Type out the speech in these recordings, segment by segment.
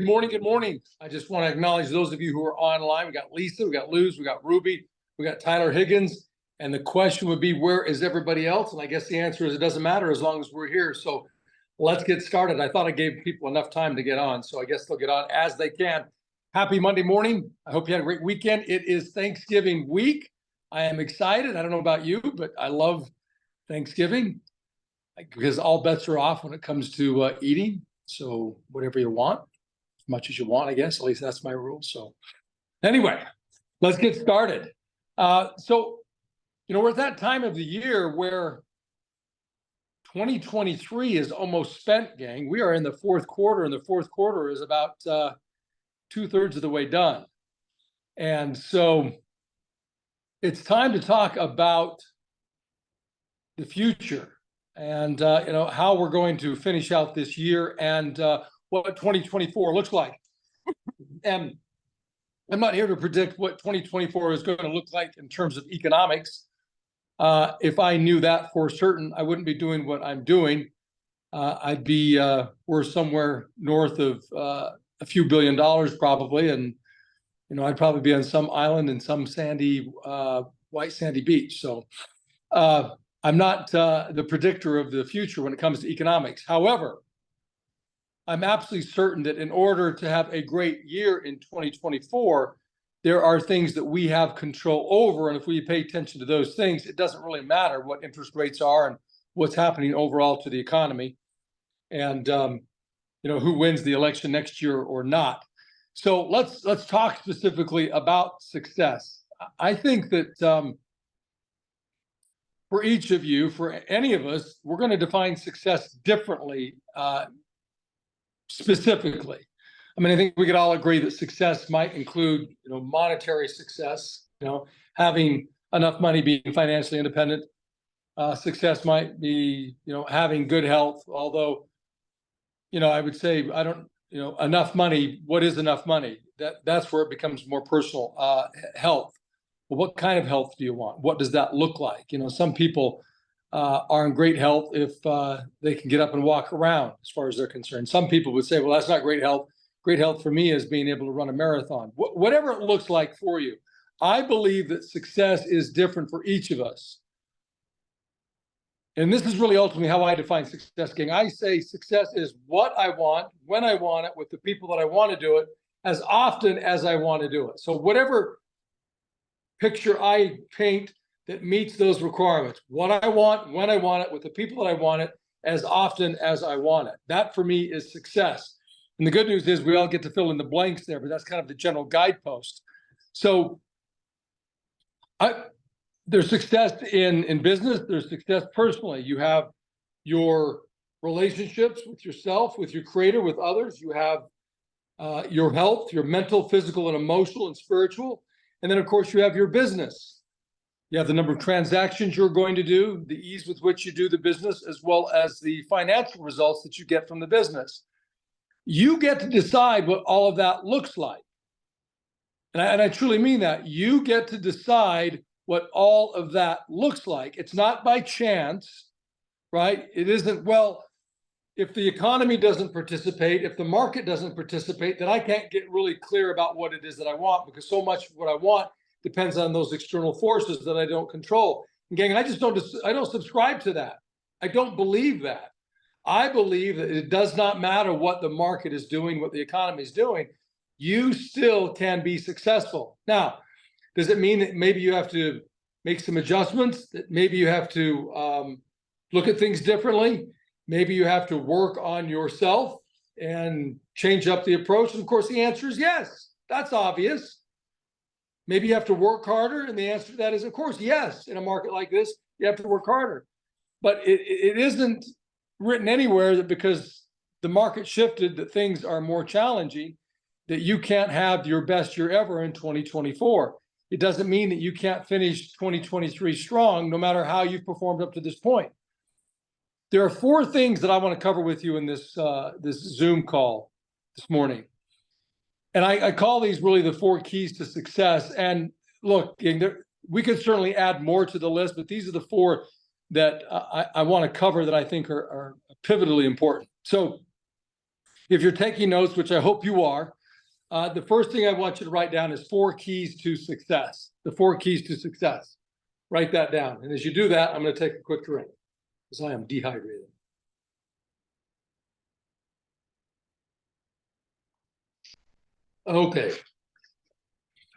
Good morning. Good morning. I just want to acknowledge those of you who are online. We got Lisa, we got Luz, we got Ruby, we got Tyler Higgins. And the question would be, where is everybody else? And I guess the answer is it doesn't matter as long as we're here. So let's get started. I thought I gave people enough time to get on, so I guess they'll get on as they can. Happy Monday morning. I hope you had a great weekend. It is Thanksgiving week. I am excited. I don't know about you, but I love Thanksgiving because all bets are off when it comes to eating. So whatever you want, as much as you want, I guess. At least that's my rule. So anyway, let's get started. We're at that time of the year where 2023 is almost spent, gang. We are in the fourth quarter, and the fourth quarter is about 2/3 of the way done. And so it's time to talk about the future and how we're going to finish out this year and what 2024 looks like. And I'm not here to predict what 2024 is going to look like in terms of economics. If I knew that for certain, I wouldn't be doing what I'm doing. I'd be we're somewhere north of a few $1 billion probably, and I'd probably be on some island in some sandy, white sandy beach. So I'm not the predictor of the future when it comes to economics. However, I'm absolutely certain that in order to have a great year in 2024, there are things that we have control over. And if we pay attention to those things, it doesn't really matter what interest rates are and what's happening overall to the economy and, who wins the election next year or not. So let's talk specifically about success. I think that for each of you, for any of us, we're going to define success differently, specifically. I mean, I think we could all agree that success might include, monetary success, having enough money, being financially independent. Success might be, having good health, although, I would say, I don't, enough money. What is enough money? That's where it becomes more personal. Health. Well, what kind of health do you want? What does that look like? Some people are in great health if they can get up and walk around, as far as they're concerned. Some people would say, well, that's not great health. Great health for me is being able to run a marathon. Whatever it looks like for you, I believe that success is different for each of us. And this is really ultimately how I define success, gang. I say success is what I want, when I want it, with the people that I want to do it, as often as I want to do it. So whatever picture I paint that meets those requirements, what I want, when I want it, with the people that I want it, as often as I want it. That for me is success. And the good news is we all get to fill in the blanks there, but that's kind of the general guidepost. So there's success in business, there's success personally. You have your relationships with yourself, with your creator, with others. You have your health, your mental, physical, and emotional and spiritual. And then, of course, you have your business. You have the number of transactions you're going to do, the ease with which you do the business, as well as the financial results that you get from the business. You get to decide what all of that looks like. And I truly mean that. You get to decide what all of that looks like. It's not by chance, right? It isn't, well, if the economy doesn't participate, if the market doesn't participate, then I can't get really clear about what it is that I want, because so much of what I want depends on those external forces that I don't control. And gang, I don't subscribe to that. I don't believe that. I believe that it does not matter what the market is doing, what the economy is doing. You still can be successful. Now, does it mean that maybe you have to make some adjustments, that maybe you have to look at things differently? Maybe you have to work on yourself and change up the approach. And of course, the answer is yes. That's obvious. Maybe you have to work harder. And the answer to that is, of course, yes. In a market like this, you have to work harder. But it isn't written anywhere that because the market shifted, that things are more challenging, that you can't have your best year ever in 2024. It doesn't mean that you can't finish 2023 strong, no matter how you've performed up to this point. There are 4 things that I want to cover with you in this Zoom call this morning. And I call these really the 4 keys to success. And look, we could certainly add more to the list, but these are the 4 that I want to cover that I think are pivotally important. So If you're taking notes, which I hope you are, the first thing I want you to write down is 4 keys to success. The 4 keys to success. Write that down. And as you do that, I'm going to take a quick drink because I am dehydrated. Okay.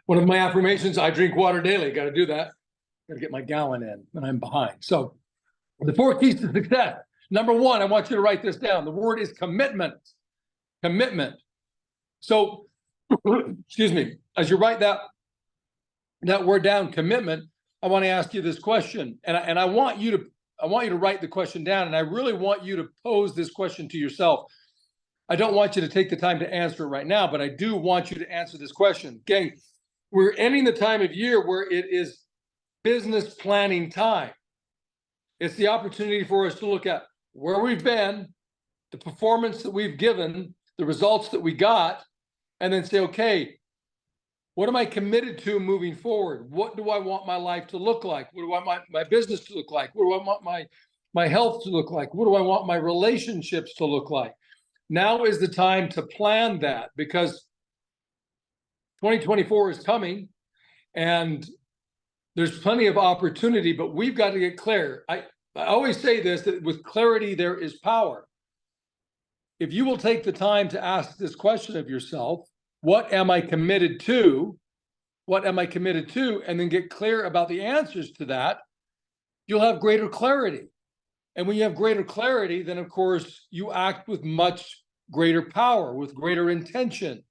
One of my affirmations, I drink water daily. Got to do that. Got to get my gallon in when I'm behind. So the 4 keys to success. Number 1, I want you to write this down. The word is commitment. Commitment. So, excuse me, as you write that word down, commitment, I want to ask you this question, and I want you to write the question down, and I really want you to pose this question to yourself. I don't want you to take the time to answer it right now, but I do want you to answer this question. Gang, we're ending the time of year where it is business planning time. It's the opportunity for us to look at where we've been, the performance that we've given, the results that we got, and then say, okay, what am I committed to moving forward? What do I want my life to look like? What do I want my business to look like? What do I want my health to look like? What do I want my relationships to look like? Now is the time to plan that, because 2024 is coming and there's plenty of opportunity, but we've got to get clear. I always say this, that with clarity, there is power. If you will take the time to ask this question of yourself, what am I committed to? What am I committed to? And then get clear about the answers to that, you'll have greater clarity. And when you have greater clarity, then of course you act with much greater power, with greater intention.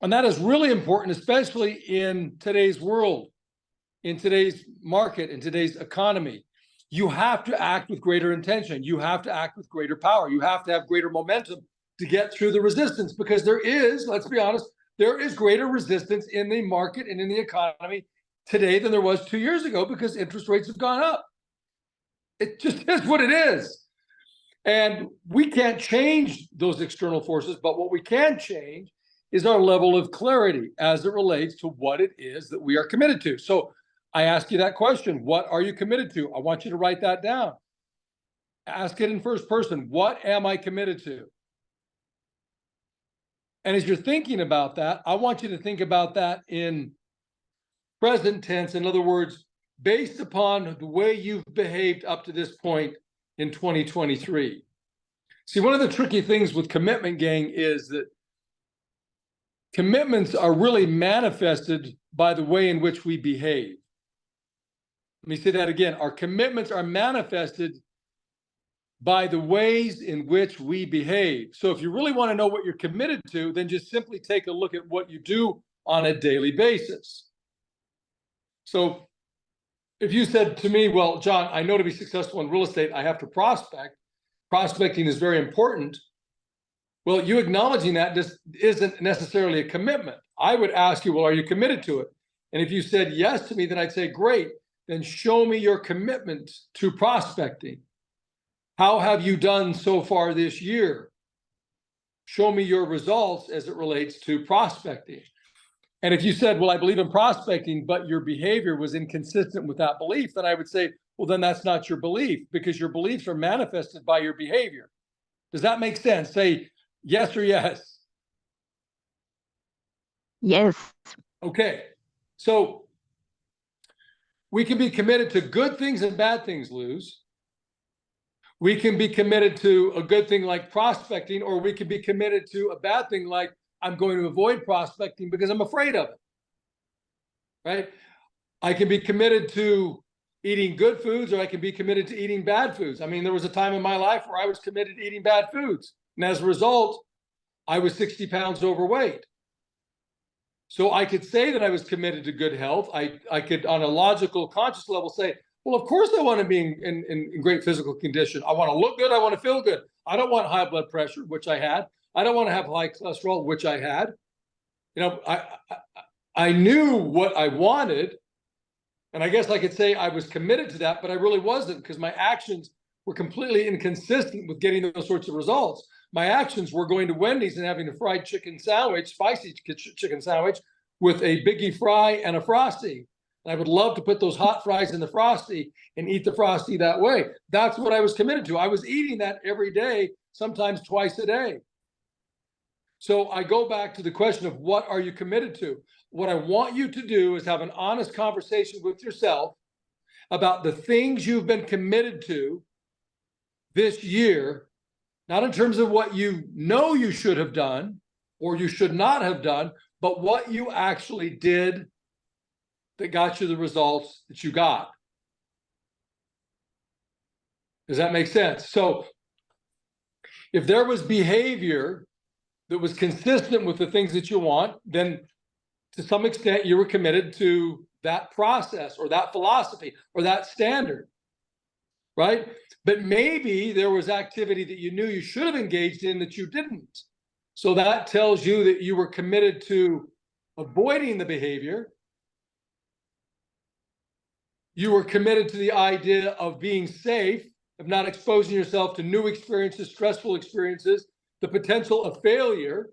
And that is really important, especially in today's world, in today's market, in today's economy. You have to act with greater intention. You have to act with greater power. You have to have greater momentum to get through the resistance, because there is, let's be honest, there is greater resistance in the market and in the economy today than there was 2 years ago, because interest rates have gone up. It just is what it is. And we can't change those external forces, but what we can change is our level of clarity as it relates to what it is that we are committed to. So I ask you that question, what are you committed to? I want you to write that down. Ask it in first person. What am I committed to? And as you're thinking about that, I want you to think about that in present tense. In other words, based upon the way you've behaved up to this point in 2023. See, one of the tricky things with commitment, gang, is that commitments are really manifested by the way in which we behave. Let me say that again. Our commitments are manifested by the ways in which we behave. So if you really want to know what you're committed to, then just simply take a look at what you do on a daily basis. So if you said to me, well, John, I know to be successful in real estate, I have to prospect. Prospecting is very important. Well, you acknowledging that just isn't necessarily a commitment. I would ask you, well, are you committed to it? And if you said yes to me, then I'd say, great, then show me your commitment to prospecting. How have you done so far this year? Show me your results as it relates to prospecting. And if you said, well, I believe in prospecting, but your behavior was inconsistent with that belief, then I would say, well, then that's not your belief, because your beliefs are manifested by your behavior. Does that make sense? Say yes or yes. Yes. Okay. So we can be committed to good things and bad things, Luz. We can be committed to a good thing like prospecting, or we can be committed to a bad thing like I'm going to avoid prospecting because I'm afraid of it, right? I can be committed to eating good foods, or I can be committed to eating bad foods. I mean, there was a time in my life where I was committed to eating bad foods. And as a result, I was 60 pounds overweight. So I could say that I was committed to good health. I could, on a logical, conscious level, say, well, of course I want to be in great physical condition. I want to look good. I want to feel good. I don't want high blood pressure, which I had. I don't want to have high cholesterol, which I had. You know, I knew what I wanted. And I guess I could say I was committed to that, but I really wasn't, because my actions were completely inconsistent with getting those sorts of results. My actions were going to Wendy's and having a fried chicken sandwich, spicy chicken sandwich, with a Biggie fry and a Frosty. And I would love to put those hot fries in the Frosty and eat the Frosty that way. That's what I was committed to. I was eating that every day, sometimes twice a day. So I go back to the question of what are you committed to? What I want you to do is have an honest conversation with yourself about the things you've been committed to this year, not in terms of what you know you should have done or you should not have done, but what you actually did that got you the results that you got. Does that make sense? So if there was behavior that was consistent with the things that you want, then to some extent you were committed to that process or that philosophy or that standard, right? But maybe there was activity that you knew you should have engaged in that you didn't. So that tells you that you were committed to avoiding the behavior. You were committed to the idea of being safe, of not exposing yourself to new experiences, stressful experiences, the potential of failure.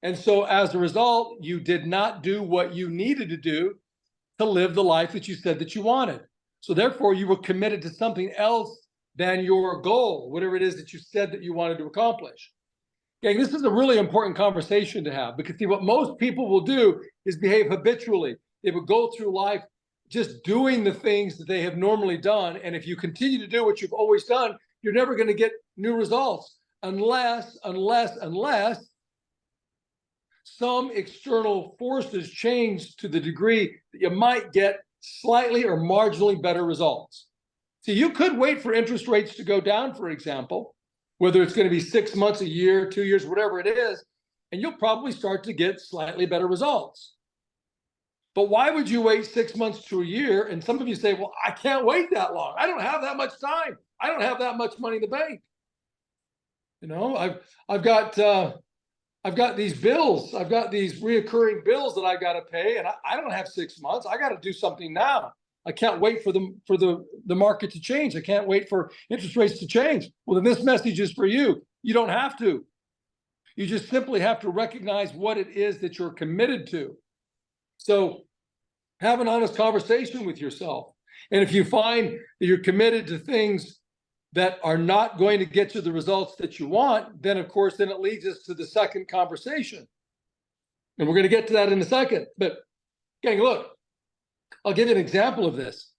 And so as a result, you did not do what you needed to do to live the life that you said that you wanted. So therefore, you were committed to something else than your goal, whatever it is that you said that you wanted to accomplish. Gang, this is a really important conversation to have, because see, what most people will do is behave habitually. They will go through life just doing the things that they have normally done. And if you continue to do what you've always done, you're never going to get new results unless some external forces change to the degree that you might get slightly or marginally better results. So you could wait for interest rates to go down, for example, whether it's going to be 6 months, a year, 2 years, whatever it is, and you'll probably start to get slightly better results. But why would you wait 6 months to a year? And some of you say, well, I can't wait that long. I don't have that much time. I don't have that much money in the bank. You know, I've got these bills. I've got these reoccurring bills that I got to pay, and I don't have 6 months. I got to do something now. I can't wait for the market to change. I can't wait for interest rates to change. Well, then this message is for you. You don't have to. You just simply have to recognize what it is that you're committed to. So have an honest conversation with yourself. And if you find that you're committed to things that are not going to get you the results that you want, then of course, then it leads us to the second conversation. And we're going to get to that in a second. But gang, look, I'll give you an example of this.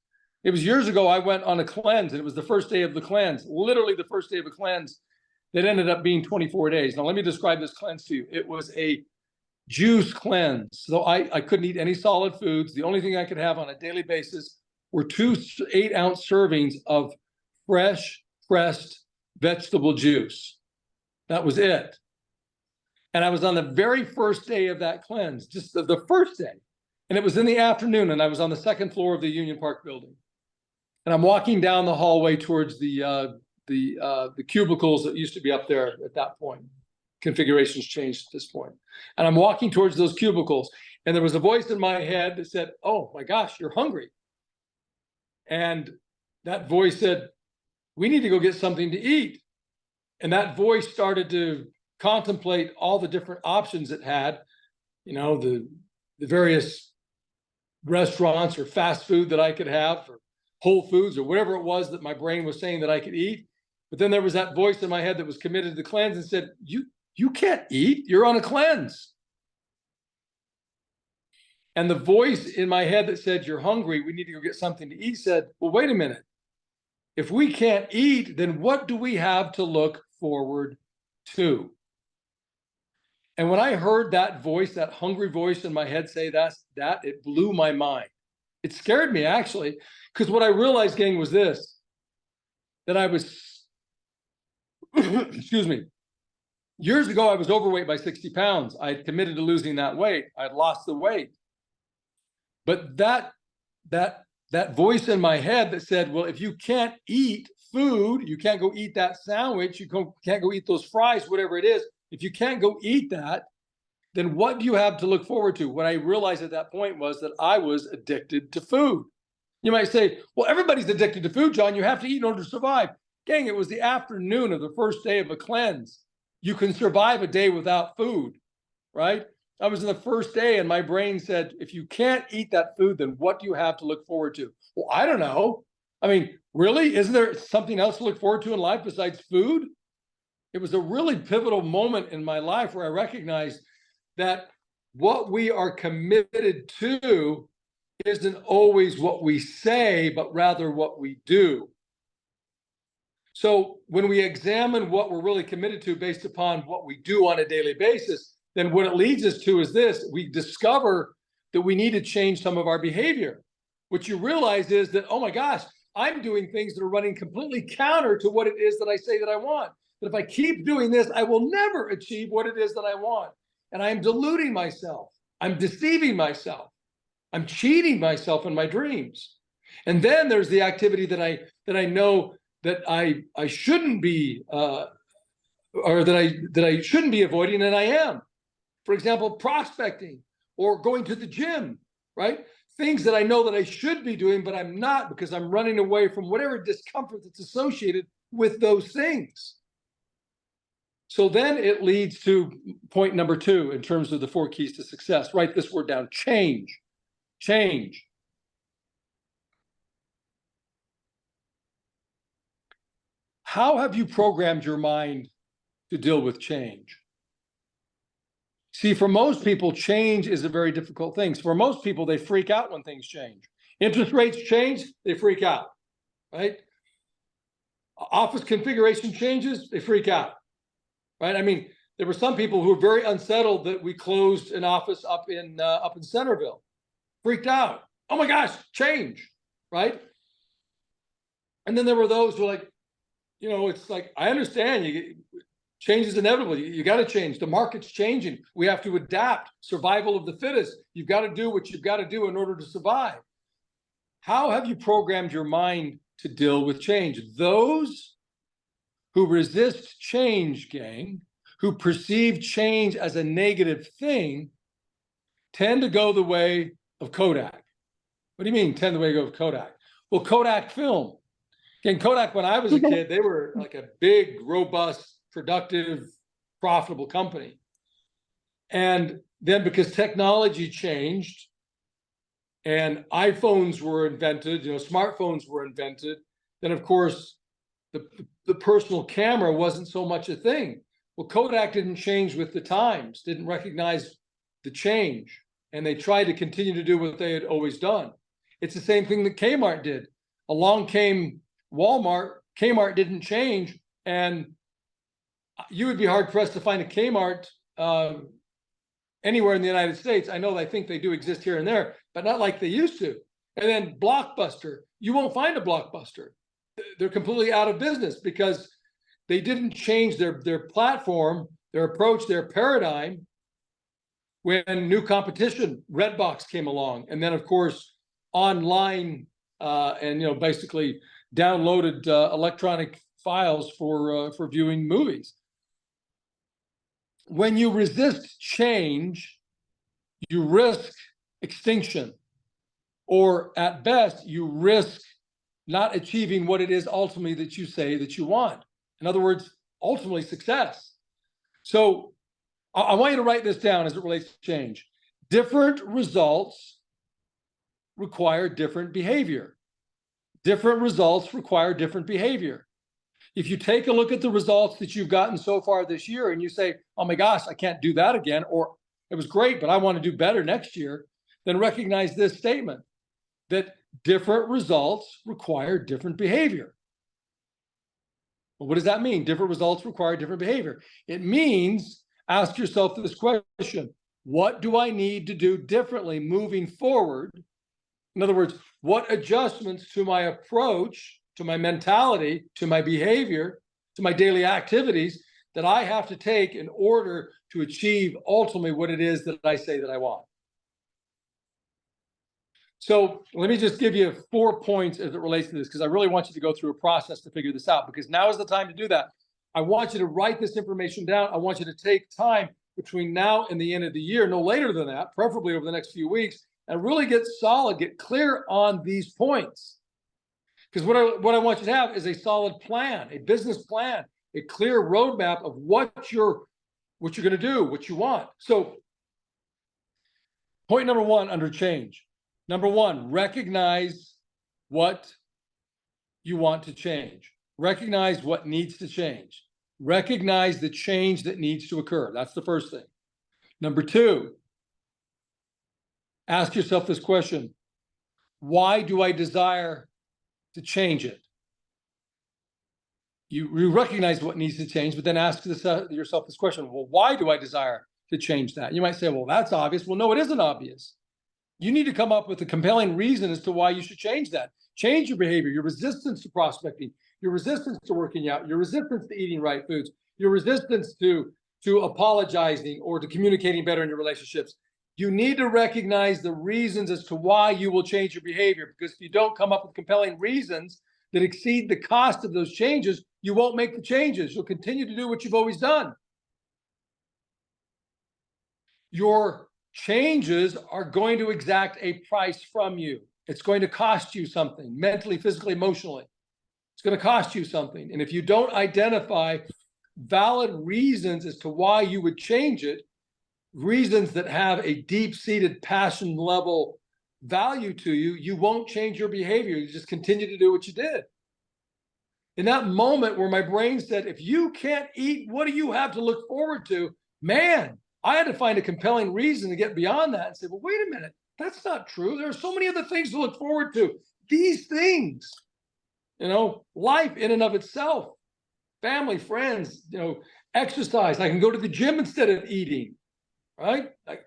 It was years ago, I went on a cleanse, and it was the first day of the cleanse, literally the first day of a cleanse that ended up being 24 days. Now, let me describe this cleanse to you. It was a juice cleanse. So I couldn't eat any solid foods. The only thing I could have on a daily basis were 2 8-ounce servings of fresh pressed vegetable juice. That was it. And I was on the very first day of that cleanse, just the first day. And it was in the afternoon, and I was on the second floor of the Union Park building. And I'm walking down the hallway towards the cubicles that used to be up there at that point. Configurations changed at this point. And I'm walking towards those cubicles, and there was a voice in my head that said, oh my gosh, you're hungry. And that voice said, we need to go get something to eat. And that voice started to contemplate all the different options it had, you know, the various restaurants or fast food that I could have, or Whole Foods, or whatever it was that my brain was saying that I could eat. But then there was that voice in my head that was committed to the cleanse and said, you can't eat, you're on a cleanse. And the voice in my head that said, you're hungry, we need to go get something to eat, said, well, wait a minute. If we can't eat, then what do we have to look forward to? And when I heard that voice, that hungry voice in my head say that, it blew my mind. It scared me, actually, because what I realized, gang, was this, that I was, excuse me, years ago, I was overweight by 60 pounds. I had committed to losing that weight. I had lost the weight. But that voice in my head that said, well, if you can't eat food, you can't go eat that sandwich, you can't go eat those fries, whatever it is. If you can't go eat that, then what do you have to look forward to? What I realized at that point was that I was addicted to food. You might say, well, everybody's addicted to food, John. You have to eat in order to survive. Gang, it was the afternoon of the first day of a cleanse. You can survive a day without food, right? I was in the first day and my brain said, if you can't eat that food, then what do you have to look forward to? Well, I don't know. I mean, really? Isn't there something else to look forward to in life besides food? It was a really pivotal moment in my life where I recognized that what we are committed to isn't always what we say, but rather what we do. So when we examine what we're really committed to based upon what we do on a daily basis, then what it leads us to is this: we discover that we need to change some of our behavior. What you realize is that, oh my gosh, I'm doing things that are running completely counter to what it is that I say that I want. But if I keep doing this, I will never achieve what it is that I want. And I'm deluding myself. I'm deceiving myself. I'm cheating myself in my dreams. And then there's the activity that I know that I shouldn't be or that I shouldn't be avoiding, and I am. For example, prospecting or going to the gym, right? Things that I know that I should be doing, but I'm not, because I'm running away from whatever discomfort that's associated with those things. So then it leads to point number 2 in terms of the 4 keys to success. Write this word down: change. Change. How have you programmed your mind to deal with change? See, for most people, change is a very difficult thing. So for most people, they freak out when things change. Interest rates change, they freak out, right? Office configuration changes, they freak out, right? I mean, there were some people who were very unsettled that we closed an office up in Centerville, freaked out. Oh my gosh, change, right? And then there were those who were like, you know, it's like, I understand change is inevitable. You got to change. The market's changing. We have to adapt. Survival of the fittest. You've got to do what you've got to do in order to survive. How have you programmed your mind to deal with change? Those who resist change, gang, who perceive change as a negative thing, tend to go the way of Kodak. What do you mean, tend the way to go of Kodak? Well, Kodak film. Again, Kodak, when I was a kid, they were like a big, robust, productive, profitable company. And then because technology changed and iPhones were invented, you know, smartphones were invented, then of course the personal camera wasn't so much a thing. Well, Kodak didn't change with the times, didn't recognize the change, and they tried to continue to do what they had always done. It's the same thing that Kmart did. Along came Walmart, Kmart didn't change, and you would be hard pressed to find a Kmart anywhere in the United States. I know, I think they do exist here and there, but not like they used to. And then Blockbuster, you won't find a Blockbuster. They're completely out of business because they didn't change their platform, their approach, their paradigm when new competition, Redbox, came along. And then of course, online and, you know, basically downloaded electronic files for viewing movies. When you resist change, you risk extinction, or at best, you risk not achieving what it is ultimately that you say that you want. In other words, ultimately success. So I want you to write this down as it relates to change. Different results require different behavior. Different results require different behavior. If you take a look at the results that you've gotten so far this year and you say, oh my gosh, I can't do that again, or it was great, but I want to do better next year, then recognize this statement, that different results require different behavior. Well, what does that mean? Different results require different behavior. It means, ask yourself this question: what do I need to do differently moving forward? In other words, what adjustments to my approach, to my mentality, to my behavior, to my daily activities that I have to take in order to achieve ultimately what it is that I say that I want? So let me just give you 4 points as it relates to this, because I really want you to go through a process to figure this out, because now is the time to do that. I want you to write this information down. I want you to take time between now and the end of the year, no later than that, preferably over the next few weeks, and really get solid, get clear on these points. Because what I want you to have is a solid plan, a business plan, a clear roadmap of what you're going to do, what you want. So Point number one under change. Number one, recognize what you want to change. Recognize what needs to change. Recognize the change that needs to occur. That's the first thing. Number two, ask yourself this question: why do I desire to change it? You recognize what needs to change, but then ask yourself this question: well, why do I desire to change that? You might say, well, that's obvious. Well, no, it isn't obvious. You need to come up with a compelling reason as to why you should change that. Change your behavior, your resistance to prospecting, your resistance to working out, your resistance to eating right foods, your resistance to apologizing or to communicating better in your relationships. You need to recognize the reasons as to why you will change your behavior, because if you don't come up with compelling reasons that exceed the cost of those changes, you won't make the changes. You'll continue to do what you've always done. Your changes are going to exact a price from you. It's going to cost you something, mentally, physically, emotionally. It's going to cost you something. And if you don't identify valid reasons as to why you would change it, reasons that have a deep-seated passion level value to you, you won't change your behavior. You just continue to do what you did. In that moment where my brain said, if you can't eat, what do you have to look forward to? Man, I had to find a compelling reason to get beyond that and say, well, wait a minute, that's not true. There are so many other things to look forward to. These things, life in and of itself, family, friends, exercise. I can go to the gym instead of eating, right? I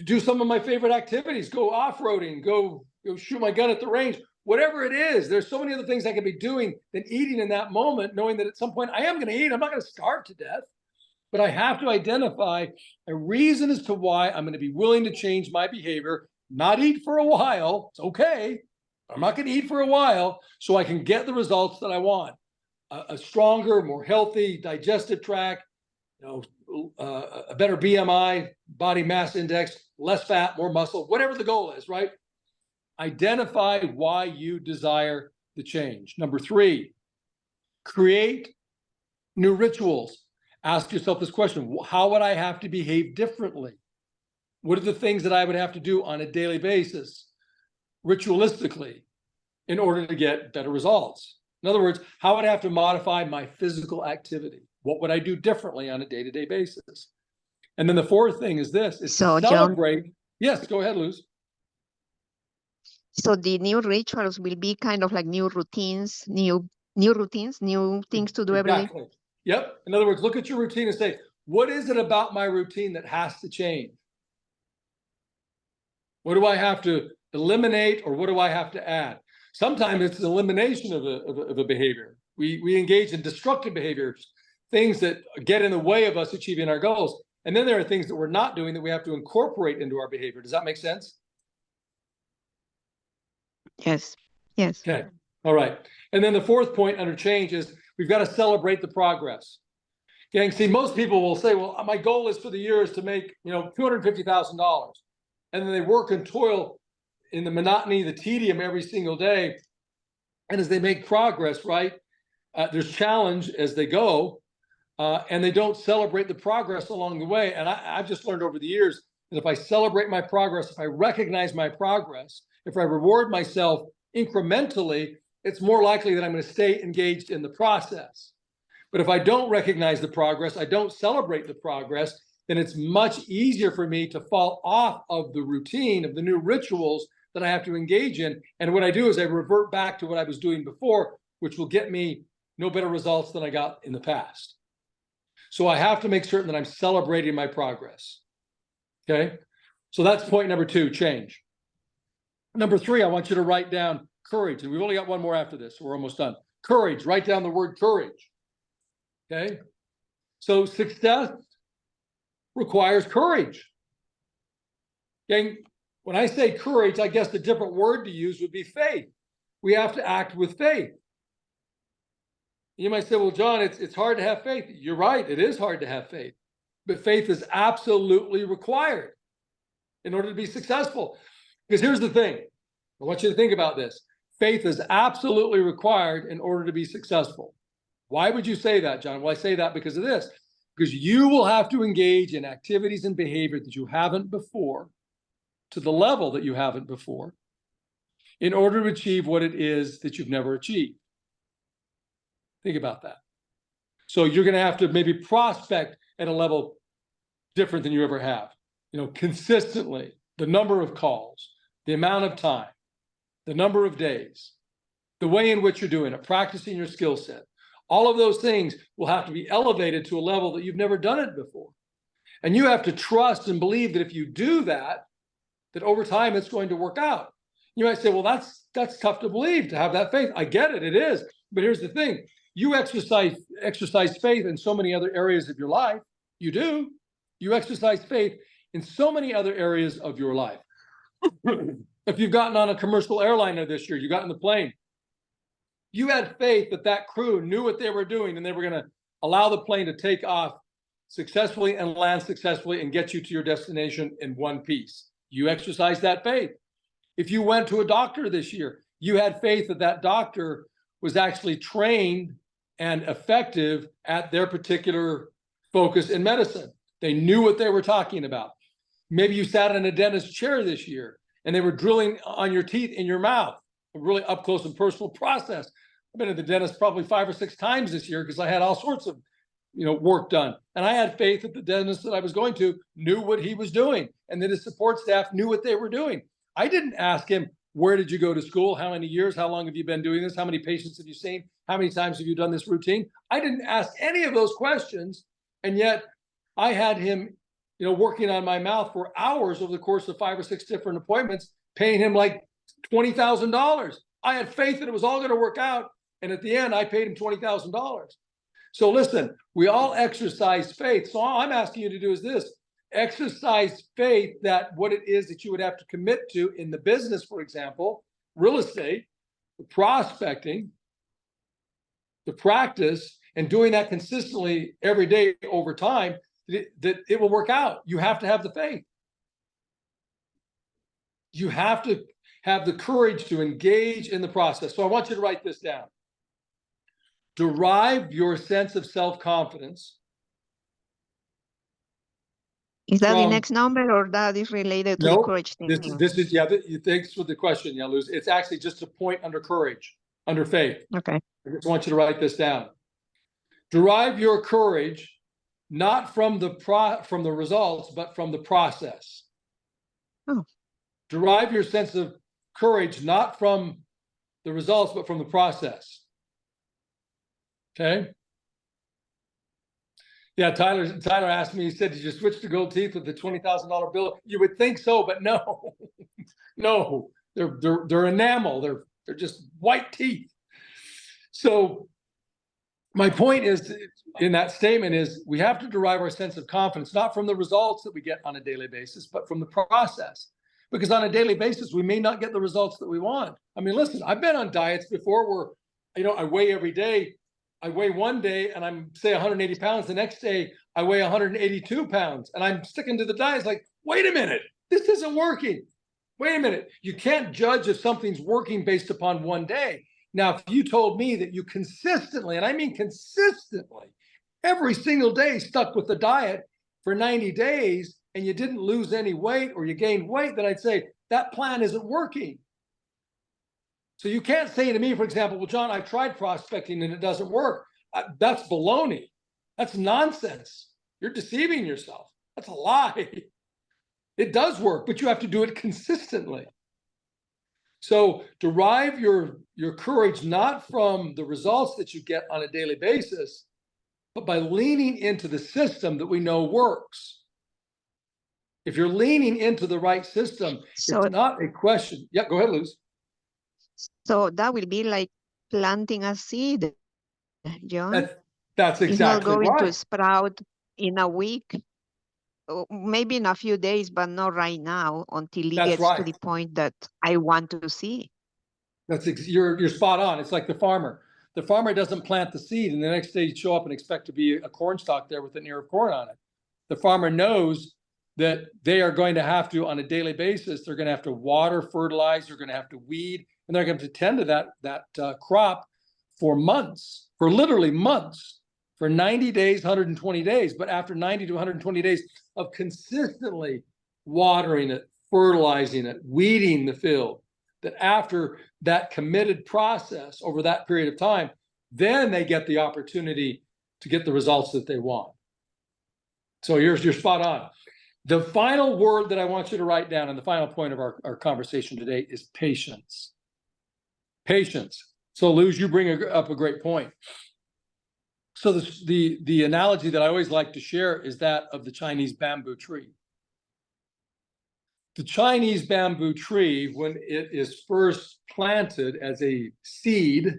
do some of my favorite activities, go off-roading, go shoot my gun at the range, whatever it is. There's so many other things I can be doing than eating in that moment, knowing that at some point I am going to eat. I'm not going to starve to death. But I have to identify a reason as to why I'm going to be willing to change my behavior, not eat for a while. It's okay. I'm not going to eat for a while so I can get the results that I want. A stronger, more healthy digestive tract, a better BMI, body mass index, less fat, more muscle, whatever the goal is, right? Identify why you desire the change. Number three, create new rituals. Ask yourself this question: how would I have to behave differently? What are the things that I would have to do on a daily basis, ritualistically, in order to get better results? In other words, how would I have to modify my physical activity? What would I do differently on a day-to-day basis? And then the fourth thing is this: is to celebrate. John, yes, go ahead, Luz. So the new rituals will be kind of like new routines, new things to do every day. Exactly. Yep. In other words, look at your routine and say, what is it about my routine that has to change? What do I have to eliminate, or what do I have to add? Sometimes it's the elimination of a behavior. We engage in destructive behaviors, things that get in the way of us achieving our goals. And then there are things that we're not doing that we have to incorporate into our behavior. Does that make sense? Yes. Yes. Okay. All right. And then the fourth point under change is we've got to celebrate the progress. Gang, see, most people will say, well, my goal is for the year is to make, $250,000. And then they work and toil in the monotony, the tedium every single day. And as they make progress, right, there's challenge as they go, and they don't celebrate the progress along the way. And I've just learned over the years that if I celebrate my progress, if I recognize my progress, if I reward myself incrementally, it's more likely that I'm going to stay engaged in the process. But if I don't recognize the progress, I don't celebrate the progress, then it's much easier for me to fall off of the routine, of the new rituals that I have to engage in. And what I do is I revert back to what I was doing before, which will get me no better results than I got in the past. So I have to make certain that I'm celebrating my progress. Okay? So that's point number two, change. Number three, I want you to write down courage. And we've only got one more after this, so we're almost done. Courage, write down the word courage. Okay? So success requires courage. Okay? When I say courage, I guess the different word to use would be faith. We have to act with faith. You might say, well, John, it's hard to have faith. You're right, it is hard to have faith. But faith is absolutely required in order to be successful. Because here's the thing. I want you to think about this. Faith is absolutely required in order to be successful. Why would you say that, John? Well, I say that because of this. Because you will have to engage in activities and behavior that you haven't before to the level that you haven't before in order to achieve what it is that you've never achieved. Think about that. So you're going to have to maybe prospect at a level different than you ever have, consistently, the number of calls, the amount of time, the number of days, the way in which you're doing it, practicing your skill set. All of those things will have to be elevated to a level that you've never done it before. And you have to trust and believe that if you do that, that over time it's going to work out. You might say, well, that's tough to believe, to have that faith. I get it, it is. But here's the thing. You exercise faith in so many other areas of your life. You do. You exercise faith in so many other areas of your life. If you've gotten on a commercial airliner this year, you got in the plane, you had faith that that crew knew what they were doing and they were going to allow the plane to take off successfully and land successfully and get you to your destination in one piece. You exercised that faith. If you went to a doctor this year, you had faith that that doctor was actually trained and effective at their particular focus in medicine. They knew what they were talking about. Maybe you sat in a dentist chair this year and they were drilling on your teeth in your mouth, a really up close and personal process. I've been at the dentist probably 5 or 6 times this year because I had all sorts of work done. And I had faith that the dentist that I was going to knew what he was doing and that his support staff knew what they were doing. I didn't ask him, where did you go to school? How many years? How long have you been doing this? How many patients have you seen? How many times have you done this routine? I didn't ask any of those questions. And yet I had him, working on my mouth for hours over the course of 5 or 6 different appointments, paying him like $20,000. I had faith that it was all going to work out. And at the end, I paid him $20,000. So listen, we all exercise faith. So all I'm asking you to do is this: exercise faith that what it is that you would have to commit to in the business, for example, real estate, the prospecting, the practice, and doing that consistently every day over time, that it will work out. You have to have the faith. You have to have the courage to engage in the process. So I want you to write this down. Derive your sense of self-confidence. Is that the next number, or that is related to the courage thing? This is, thanks for the question, Luz. It's actually just a point under courage, under faith. Okay. I just want you to write this down. Derive your courage not from the results, but from the process. Oh. Derive your sense of courage not from the results, but from the process. Okay. Yeah, Tyler asked me, he said, did you switch to gold teeth with the $20,000 bill? You would think so, but no. No, they're enamel, they're just white teeth. So my point is in that statement is we have to derive our sense of confidence not from the results that we get on a daily basis, but from the process. Because on a daily basis, we may not get the results that we want. I mean, listen, I've been on diets before where, I weigh every day. I weigh one day and I'm, say, 180 pounds. The next day, I weigh 182 pounds. And I'm sticking to the diet. It's like, wait a minute, this isn't working. Wait a minute. You can't judge if something's working based upon one day. Now, if you told me that you consistently, and I mean consistently, every single day stuck with the diet for 90 days and you didn't lose any weight or you gained weight, then I'd say that plan isn't working. So you can't say to me, for example, well, John, I've tried prospecting and it doesn't work. That's baloney. That's nonsense. You're deceiving yourself. That's a lie. It does work, but you have to do it consistently. So derive your courage not from the results that you get on a daily basis, but by leaning into the system that we know works. If you're leaning into the right system, it's not a question. Yeah, go ahead, Luz. So that will be like planting a seed, John. That's exactly right. It's not going to sprout in a week, maybe in a few days, but not right now until it gets to the point that I want to see. You're spot on. It's like the farmer. The farmer doesn't plant the seed and the next day you show up and expect to be a corn stalk there with an ear of corn on it. The farmer knows that they are going to have to, on a daily basis, they're going to have to water, fertilize, they're going to have to weed, and they're going to tend to that crop for months, for literally months, for 90 days, 120 days. But after 90 to 120 days of consistently watering it, fertilizing it, weeding the field, that after that committed process over that period of time, then they get the opportunity to get the results that they want. So you're spot on. The final word that I want you to write down, and the final point of our conversation today, is patience. Patience. So Luz, you bring up a great point. So the analogy that I always like to share is that of the Chinese bamboo tree. The Chinese bamboo tree, when it is first planted as a seed,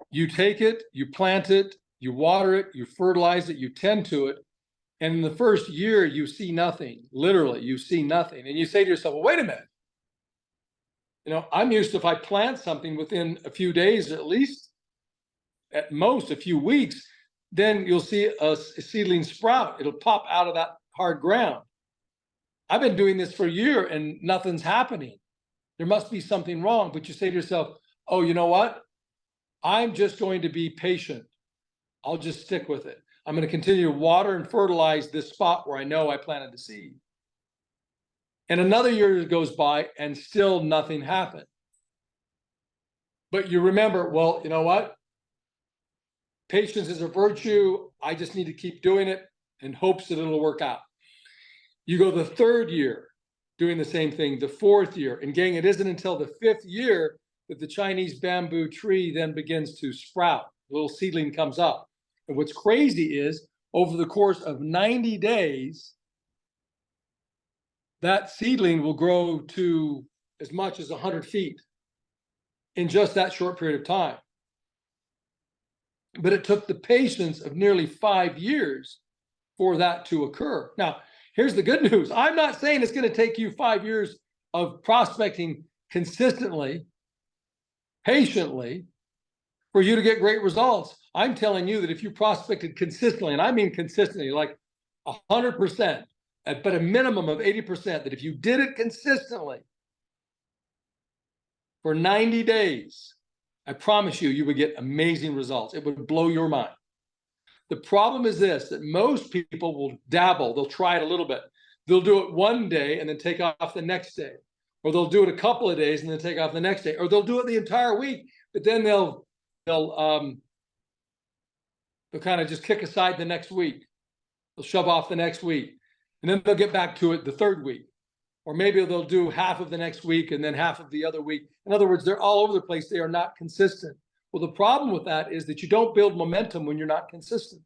you take it, you plant it, you water it, you fertilize it, you tend to it. And in the first year, you see nothing. Literally, you see nothing. And you say to yourself, well, wait a minute. You know, I'm used to, if I plant something within a few days, at least, at most a few weeks, then you'll see a seedling sprout. It'll pop out of that hard ground. I've been doing this for a year and nothing's happening. There must be something wrong. But you say to yourself, oh, you know what? I'm just going to be patient. I'll just stick with it. I'm going to continue to water and fertilize this spot where I know I planted the seed. And another year goes by and still nothing happened. But you remember, well, you know what? Patience is a virtue. I just need to keep doing it in hopes that it'll work out. You go the third year doing the same thing, the fourth year. And gang, it isn't until the fifth year that the Chinese bamboo tree then begins to sprout. A little seedling comes up. And what's crazy is, over the course of 90 days, that seedling will grow to as much as 100 feet in just that short period of time. But it took the patience of nearly 5 years for that to occur. Now, here's the good news. I'm not saying it's going to take you 5 years of prospecting consistently, patiently, for you to get great results. I'm telling you that if you prospected consistently, and I mean consistently, like 100%, but a minimum of 80%, that if you did it consistently for 90 days, I promise you, you would get amazing results. It would blow your mind. The problem is this, that most people will dabble. They'll try it a little bit. They'll do it one day and then take off the next day. Or they'll do it a couple of days and then take off the next day. Or they'll do it the entire week, but then they'll kind of just kick aside the next week. They'll shove off the next week. And then they'll get back to it the third week. Or maybe they'll do half of the next week and then half of the other week. In other words, they're all over the place. They are not consistent. Well, the problem with that is that you don't build momentum when you're not consistent.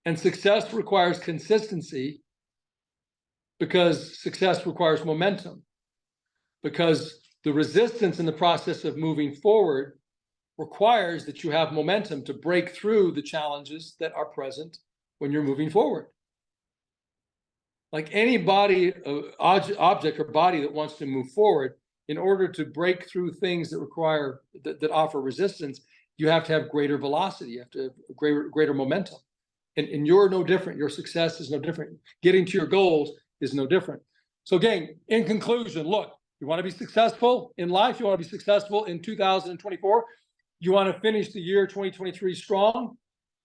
And success requires consistency, because success requires momentum. Because the resistance in the process of moving forward requires that you have momentum to break through the challenges that are present when you're moving forward. Like any body, object or body that wants to move forward, in order to break through things that require, that offer resistance, you have to have greater velocity. You have to have greater momentum. And you're no different. Your success is no different. Getting to your goals is no different. So gang, in conclusion, look, you want to be successful in life. You want to be successful in 2024. You want to finish the year 2023 strong,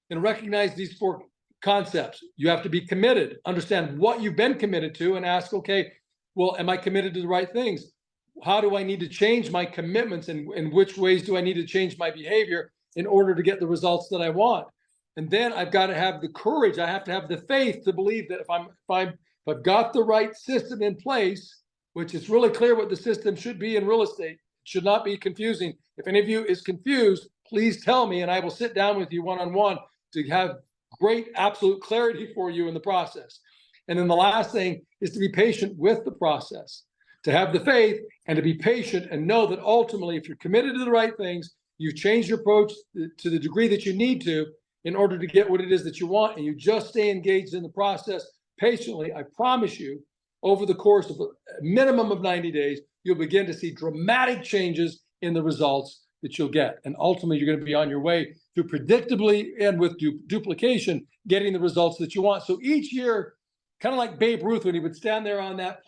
and recognize these 4 concepts. You have to be committed, understand what you've been committed to, and ask, okay, well, am I committed to the right things? How do I need to change my commitments, and in which ways do I need to change my behavior in order to get the results that I want? And then I've got to have the courage. I have to have the faith to believe that if I've got the right system in place, which is really clear what the system should be in real estate, it should not be confusing. If any of you is confused, please tell me, and I will sit down with you one-on-one to have great absolute clarity for you in the process. And then the last thing is to be patient with the process, to have the faith and to be patient and know that ultimately, if you're committed to the right things, you change your approach to the degree that you need to in order to get what it is that you want, and you just stay engaged in the process patiently, I promise you, over the course of a minimum of 90 days, you'll begin to see dramatic changes in the results that you'll get. And ultimately, you're going to be on your way through predictably and with duplication, getting the results that you want. So each year, kind of like Babe Ruth, when he would stand there on that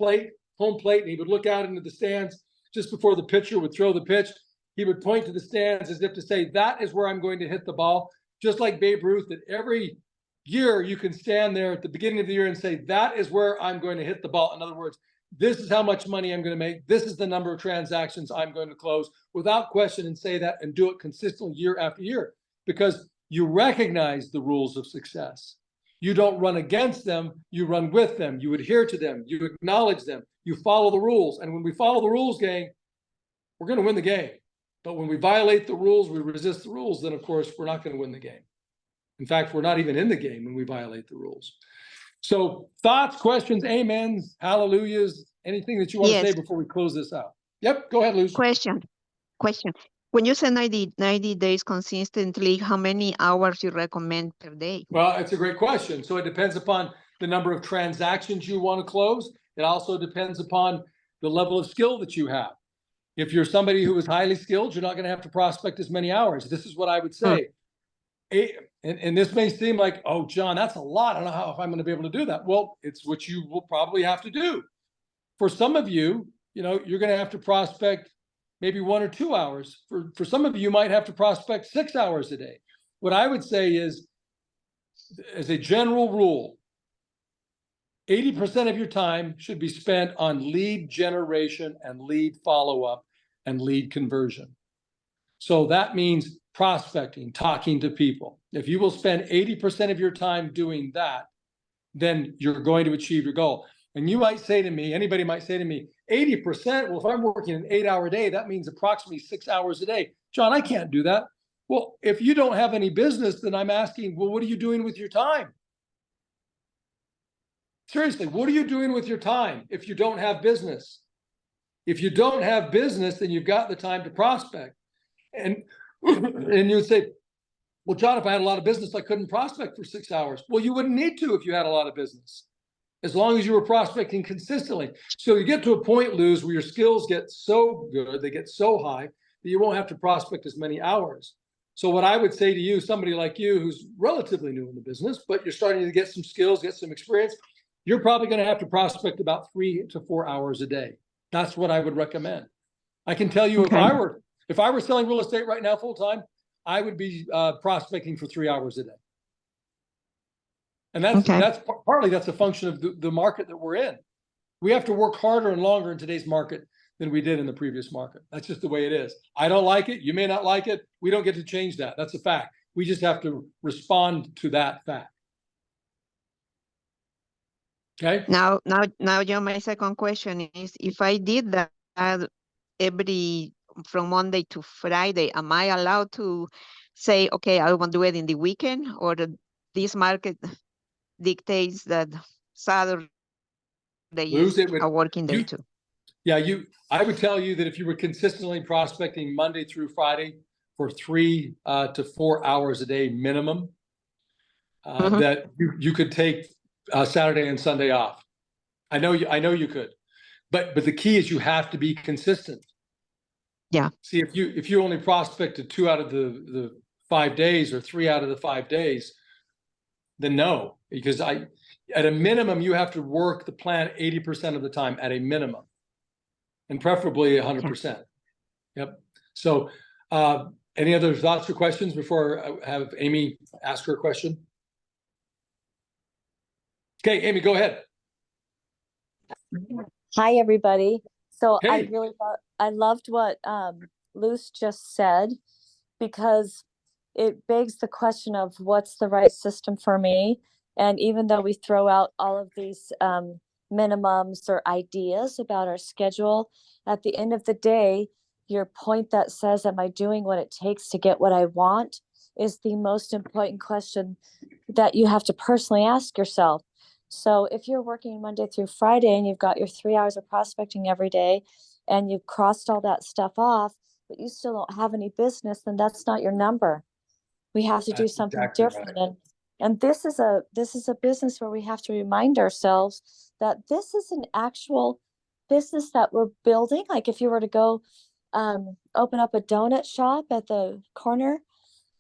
home plate, and he would look out into the stands just before the pitcher would throw the pitch, he would point to the stands as if to say, that is where I'm going to hit the ball. Just like Babe Ruth, that every year, you can stand there at the beginning of the year and say, that is where I'm going to hit the ball. In other words, this is how much money I'm going to make. This is the number of transactions I'm going to close without question, and say that and do it consistently year after year, because you recognize the rules of success. You don't run against them, you run with them, you adhere to them, you acknowledge them, you follow the rules. And when we follow the rules, gang, we're going to win the game. But when we violate the rules, we resist the rules, then of course we're not going to win the game. In fact, we're not even in the game when we violate the rules. So thoughts, questions, amens, hallelujahs, anything that you want to say before we close this out? Yep, go ahead, Luz. Question. When you say 90 days consistently, how many hours you recommend per day? Well, it's a great question. So it depends upon the number of transactions you want to close. It also depends upon the level of skill that you have. If you're somebody who is highly skilled, you're not going to have to prospect as many hours. This is what I would say. And this may seem like, oh, John, that's a lot. I don't know if I'm going to be able to do that. Well, it's what you will probably have to do. For some of you, you're going to have to prospect maybe 1 or 2 hours. For some of you, you might have to prospect 6 hours a day. What I would say is, as a general rule, 80% of your time should be spent on lead generation and lead follow-up and lead conversion. So that means prospecting, talking to people. If you will spend 80% of your time doing that, then you're going to achieve your goal. And you might say to me, anybody might say to me, 80%, well, if I'm working an 8-hour day, that means approximately 6 hours a day. John, I can't do that. Well, if you don't have any business, then I'm asking, well, what are you doing with your time? Seriously, what are you doing with your time if you don't have business? If you don't have business, then you've got the time to prospect. And you would say, well, John, if I had a lot of business, I couldn't prospect for 6 hours. Well, you wouldn't need to if you had a lot of business, as long as you were prospecting consistently. So you get to a point, Luz, where your skills get so good, they get so high, that you won't have to prospect as many hours. So what I would say to you, somebody like you who's relatively new in the business, but you're starting to get some skills, get some experience, you're probably going to have to prospect about 3 to 4 hours a day. That's what I would recommend. I can tell you, Okay. if I were selling real estate right now full time, I would be prospecting for 3 hours a day. And that's partly that's a function of the market that we're in. We have to work harder and longer in today's market than we did in the previous market. That's just the way it is. I don't like it. You may not like it. We don't get to change that. That's a fact. We just have to respond to that fact. Okay. Now, John, my second question is, if I did that from Monday to Friday, am I allowed to say, okay, I won't do it in the weekend, or this market dictates that Saturday is a working day too? Yeah, I would tell you that if you were consistently prospecting Monday through Friday for 3 to 4 hours a day minimum, that you could take Saturday and Sunday off. I know you could, but the key is you have to be consistent. Yeah. See, if you only prospected 2 out of the 5 days or 3 out of the 5 days, then no, because at a minimum you have to work the plan 80% of the time at a minimum, and preferably 100%. Yep. So, any other thoughts or questions before I have Amy ask her question? Okay, Amy, go ahead. Hi, everybody. So Hey. I loved what Luz just said, because it begs the question of what's the right system for me. And even though we throw out all of these minimums or ideas about our schedule, at the end of the day, your point that says, am I doing what it takes to get what I want, is the most important question that you have to personally ask yourself. So if you're working Monday through Friday and you've got your 3 hours of prospecting every day and you've crossed all that stuff off, but you still don't have any business, then that's not your number. We have to do something different. Right. And this is a business where we have to remind ourselves that this is an actual business that we're building. Like if you were to go open up a donut shop at the corner,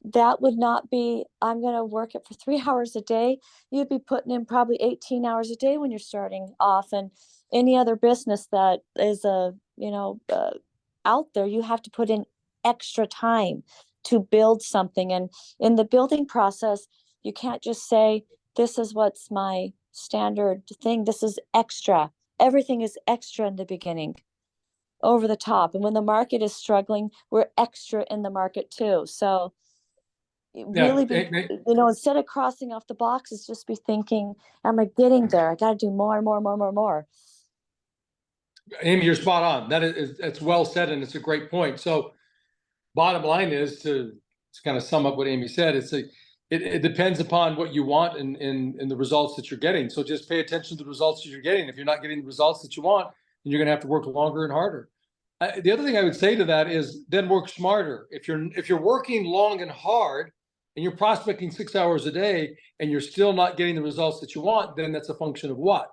that would not be, I'm going to work it for 3 hours a day. You'd be putting in probably 18 hours a day when you're starting off. And any other business that is out there, you have to put in extra time to build something. And in the building process, You can't just say, this is what's my standard thing. This is extra. Everything is extra in the beginning, over the top. And when the market is struggling, we're extra in the market too. So really be, instead of crossing off the boxes, just be thinking, am I getting there? I got to do more and more and more and more and more. Amy, you're spot on. It's well said, and it's a great point. So bottom line is to kind of sum up what Amy said, it depends upon what you want and the results that you're getting. So just pay attention to the results that you're getting. If you're not getting the results that you want, then you're going to have to work longer and harder. The other thing I would say to that is then work smarter. If you're working long and hard and you're prospecting 6 hours a day and you're still not getting the results that you want, then that's a function of what?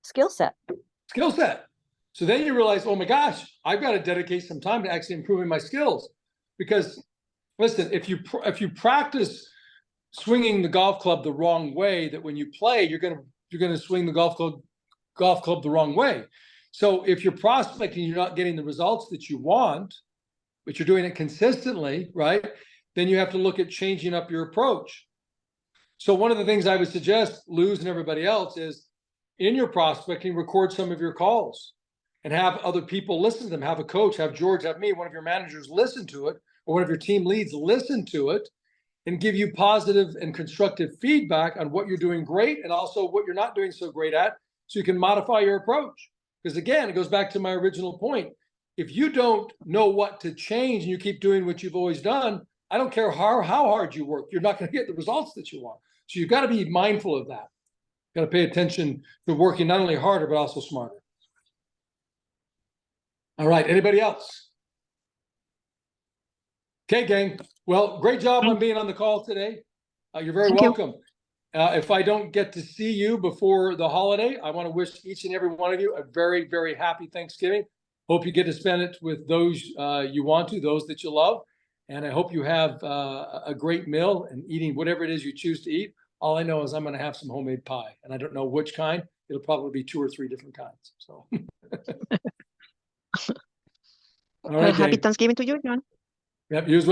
Skill set. Skill set. So then you realize, oh my gosh, I've got to dedicate some time to actually improving my skills. Because listen, if you practice swinging the golf club the wrong way, that when you play, you're gonna swing the golf club the wrong way. So if you're prospecting, you're not getting the results that you want, but you're doing it consistently, right? Then you have to look at changing up your approach. So one of the things I would suggest, Luz and everybody else, is in your prospecting, record some of your calls and have other people listen to them. Have a coach, have George, have me, one of your managers listen to it, or one of your team leads listen to it and give you positive and constructive feedback on what you're doing great and also what you're not doing so great at, so you can modify your approach. Because again, it goes back to my original point. If you don't know what to change and you keep doing what you've always done, I don't care how hard you work, you're not going to get the results that you want. So you've got to be mindful of that. Got to pay attention to working not only harder, but also smarter. All right, anybody else? Okay, gang. Well, great job on being on the call today. You're very welcome. If I don't get to see you before the holiday, I want to wish each and every one of you a very, very happy Thanksgiving. Hope you get to spend it with those you want to, those that you love. And I hope you have a great meal and eating whatever it is you choose to eat. All I know is I'm going to have some homemade pie, and I don't know which kind. It'll probably be 2 or 3 different kinds. So, all right, happy Thanksgiving to you, John. Yep, you as well.